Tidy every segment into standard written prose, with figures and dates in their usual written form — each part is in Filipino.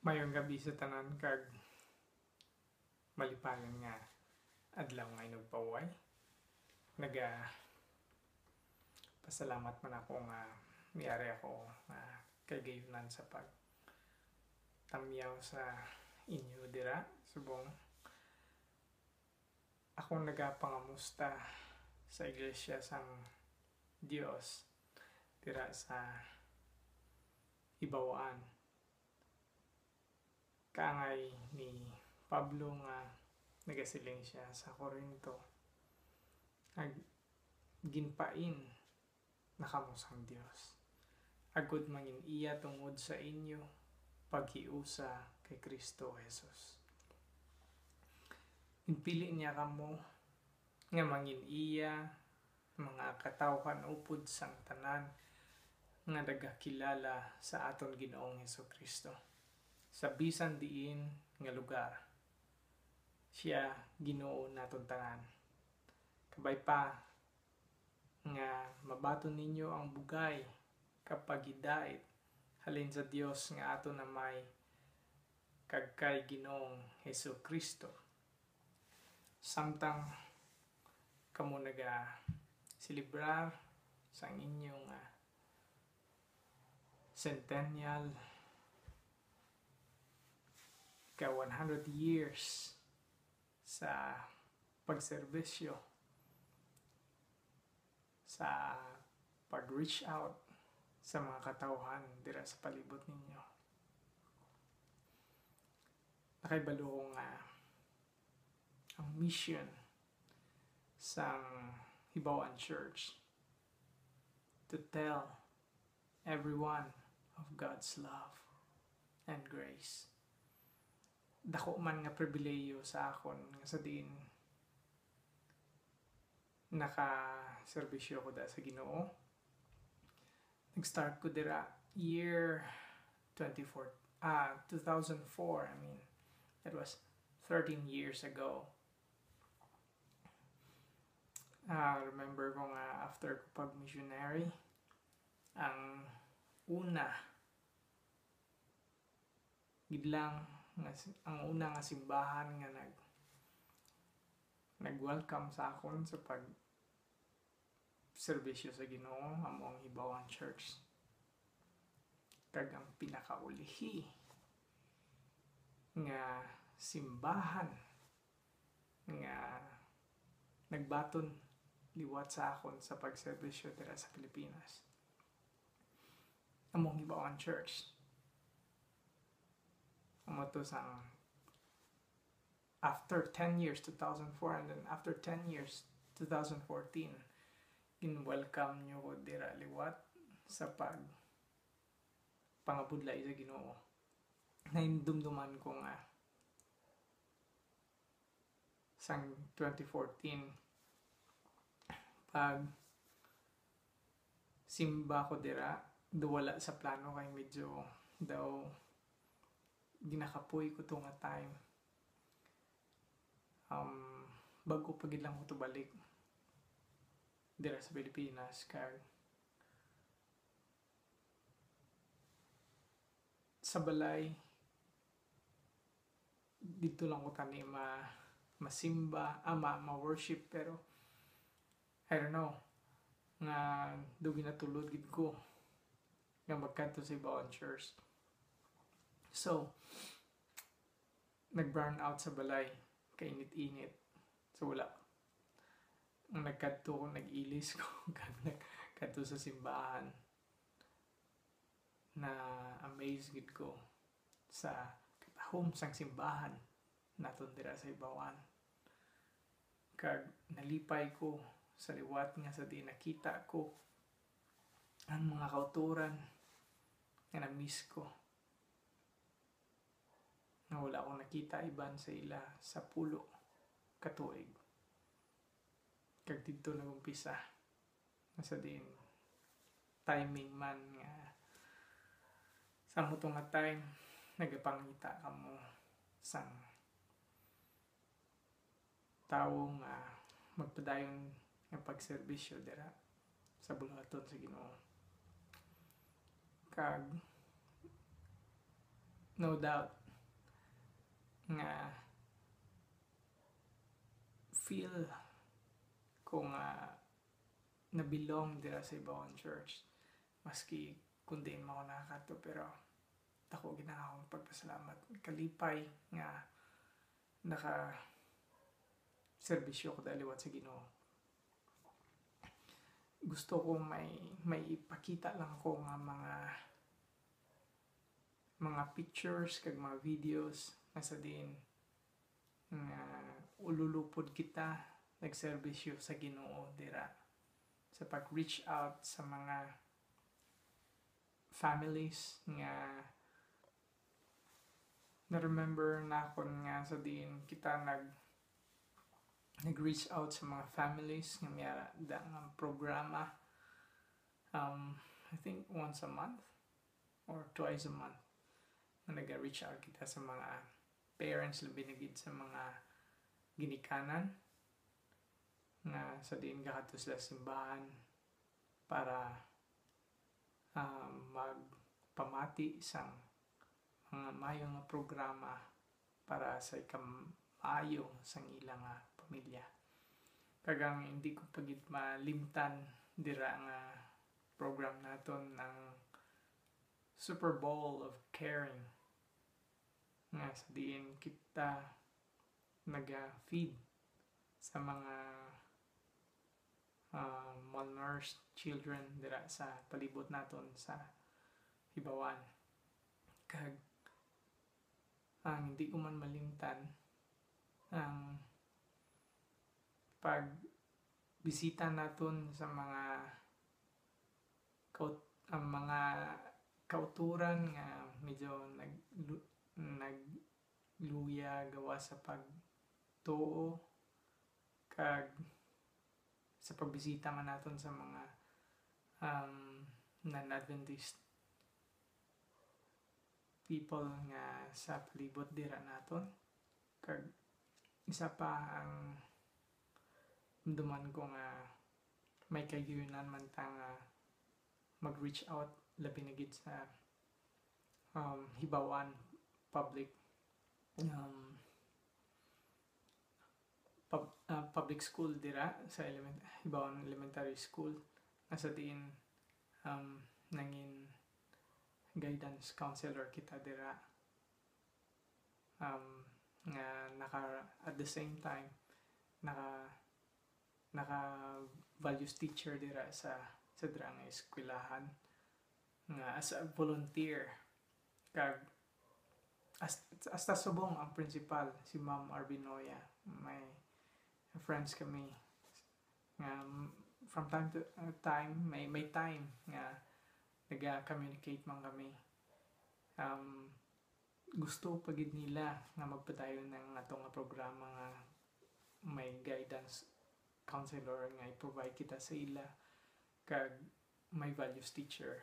Mayong gabi sa tanan kag malipayon nga adlaw nga nagpaway. Naga pasalamat man ako nga miari ako kay gayunan sa pagtamyaw sa inyo dira subong ako nagapangamusta sa iglesia sang Dios dira sa Ibawaan. Kaangay ni Pablo nga nagasiling siya sa Corinto. Ginpain nakamusang Dios. Agud mangin iya tungod sa inyo paghiusa kay Kristo Jesus. Inpili niya kamo nga mangin iya mga katawhan upod sang tanan nga nagakilala sa aton Ginoong Hesukristo. Sa bisan diin nga lugar, siya Ginoo naton tanan. Kabay pa nga mabaton ninyo ang bugay kapag hidait halin sa Dios nga aton na may kag kay Ginoong Hesukristo. Samtang kamo naga silibrar sang inyong centennial ka 100 years sa pagserbisyo, sa pag-reach out sa mga katawhan dira sa palibot ninyo. Nakaibalo nga ang mission sang Hibawaan Church to tell everyone of God's love and grace. Dako man nga pribileyo sa akon nga sa diin naka-serbisyo ko da sa Ginoo. Nag-start ko dira year 2004. I mean, that was 13 years ago. Remember ko nga after ko pag-missionary, ang una nga simbahan nga nag-welcome sa akon sa pag serbisyo sa Ginoo amo ang Hibawaan Church. Kag ang pinakaulihi nga simbahan nga nagbaton liwat sa akon sa pagserbisyo dira sa Pilipinas among Hibawaan Church. Amo to sang after 10 years 2004 and then after 10 years 2014 in-welcome nyo ko dira liwat sa pangabudlay sa Ginoo. Naindumduman ko nga sang 2014 pag simba ko dira duwala sa plano kay medyo daw ginakapoy ko to nga time. Bago pagid lang ko to balik dira sa Pilipinas kag sa balay dito lang ko tani masimba ma-worship pero I don't know nga dugi natulod gid ko nga magkadto sa Hibawaan Church. So nag-burn out sa balay kay init-init. So wala. Nagkadto ko, nag-ilis ko kag nagkadto sa simbahan. Na amazed gid ko sa katahom sang simbahan naton dira sa Hibawaan. Kag nalipay ko sa liwat nga sa di nakita ko ang mga kauturan nga na-miss ko. Nga wala akong nakita iban sa ila sa pulo katuig. Kag dito nagumpisa nasa din timing man nga sa mo nga time nagapangita kamo sang tawo nga magpadayon nga pagserbisyo dira sa buluhaton sa Ginoo. Kag no doubt nga feel ko nga nabilong dira sa ibawang church, maski kundi mo ako nakakato, pero ako ginahawang pagpasalamat kalipay nga naka serbisyo ko daliwat sa Ginoo. Gusto ko may ipakita lang ko nga mga pictures kag mga videos nasa din nga ululupod kita nagserbisyo sa Ginoo dira sa pag-reach out sa mga families nga na-remember na ako nga sa din kita nag-reach out sa mga families nga mayara da nga programa I think once a month or twice a month na nag-reach out kita sa mga parents labi na gid sa mga ginikanan nga sa din kakato sila simbahan para magpamati sang mga mayong nga programa para sa ikamayo sang ilang pamilya. Kagang hindi ko pagid malimtan dira nga program naton ng Super Bowl of Caring nga sa diin kita naga-feed sa mga malnourished children dira sa palibot naton sa Hibawan. Kag ang hindi ko man malimtan ang pag bisita naton sa mga kauturan nga medyo nagluya gawa sa pagtuo kag sa pagbisita man naton sa mga non-Adventist people nga sa palibot dira naton. Kag isa pa ang duman ko nga may kayunan man ta nga mag-reach out labi na gid sa Hibawan public public school dira sa Hibawan Elementary School nasa diin nangin guidance counselor kita dira nga at the same time naka values teacher dira sa dira nga eskwelahan nga as a volunteer. Kag hasta subong ang principal si Ma'am Arbinoya, may friends kami nga from time to time may time nga naga-communicate man kami. Gusto pagid nila nga magpadayon ng atong programa nga may guidance counselor nga i-provide kita sa ila kag may values teacher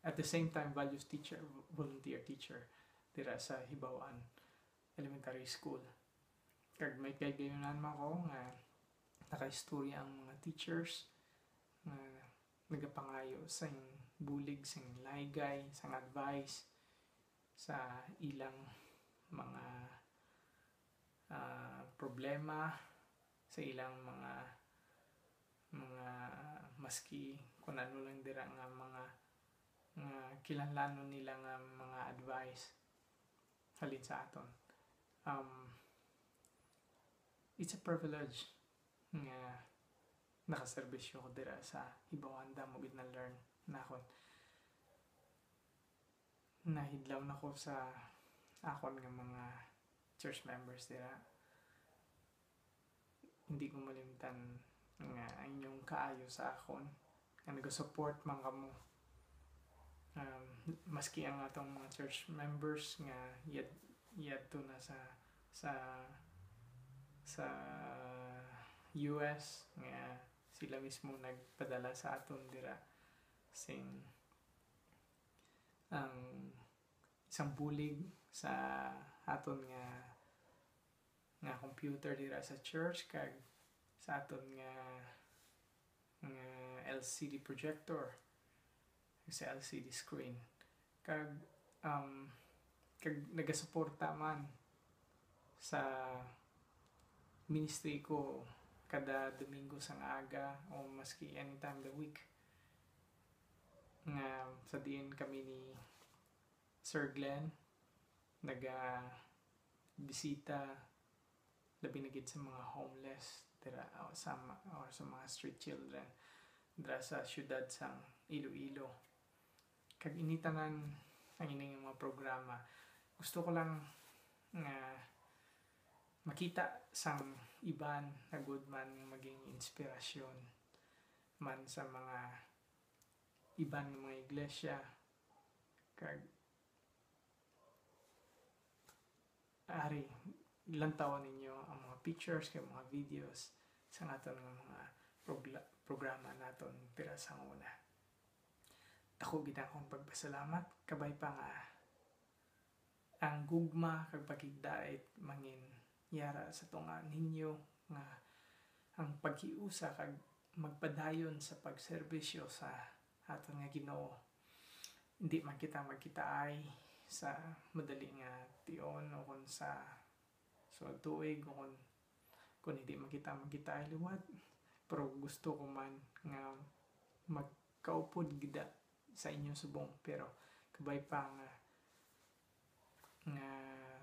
at the same time values teacher, volunteer teacher dira sa Hibawan Elementary School. Kag may kayunan man ko nga nakaistorya ang mga teachers nga nagapangayo sa bulig, sa laygay, sa advice sa ilang mga problema, sa ilang mga maski kung ano lang dira nga mga kinahanglanon nila nga mga advice halin sa aton. It's a privilege nga nakaserbisyo ko dira sa Hibawan. Damo gid na learn na ako. Nahidlaw na ko sa akon nga mga church members dira. Hindi ko malimtan nga ang inyong kaayo sa akon nga nag-support man kamo. Maski ang atong mga church members nga yadto na sa US nga sila mismo nagpadala sa aton dira sing ang isang bulig sa aton nga computer dira sa church kag sa aton nga LCD projector sa LCD screen kag kag nagasuporta man sa ministry ko kada Domingo sang aga o maski anytime the week nga sa diin kami ni Sir Glenn naga bisita labi na gid sa mga homeless dira sa mga street children dira sa syudad sang Iloilo. Kag initanan ang ining mga programa, gusto ko lang nga makita sang iban na good man maging inspirasyon man sa mga iban ng mga iglesia. Kag ari lantawan ninyo ang mga pictures kay mga videos sa naton nga mga programa naton pira sa una. Ako gid akong pagpasalamat kabay pa nga ang gugma kag pagigdait mangin yara sa tunga ninyo nga ang paghiusa kag magpadayon sa pagserbisyo sa aton nga Ginoo. Hindi man kita magkitaay sa madali nga tion o kung sa tuig o kung hindi man kita magkitaay liwat, pero gusto ko man nga magkaupod gida sa inyo subong, pero kabay pa nga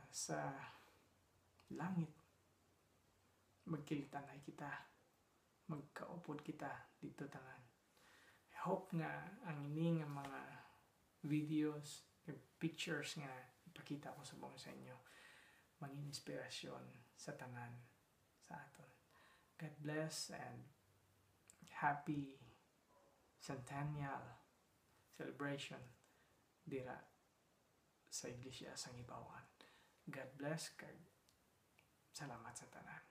sa langit magkilitanay kita, magkaupod kita dito tanan. I hope nga ang ini nga mga videos, pictures nga ipakita ko subong sa inyo mangin inspirasyon sa tanan sa aton. God bless and happy centennial celebration dira sa Iglesia sang Ibawan. God bless kag salamat sa tanan.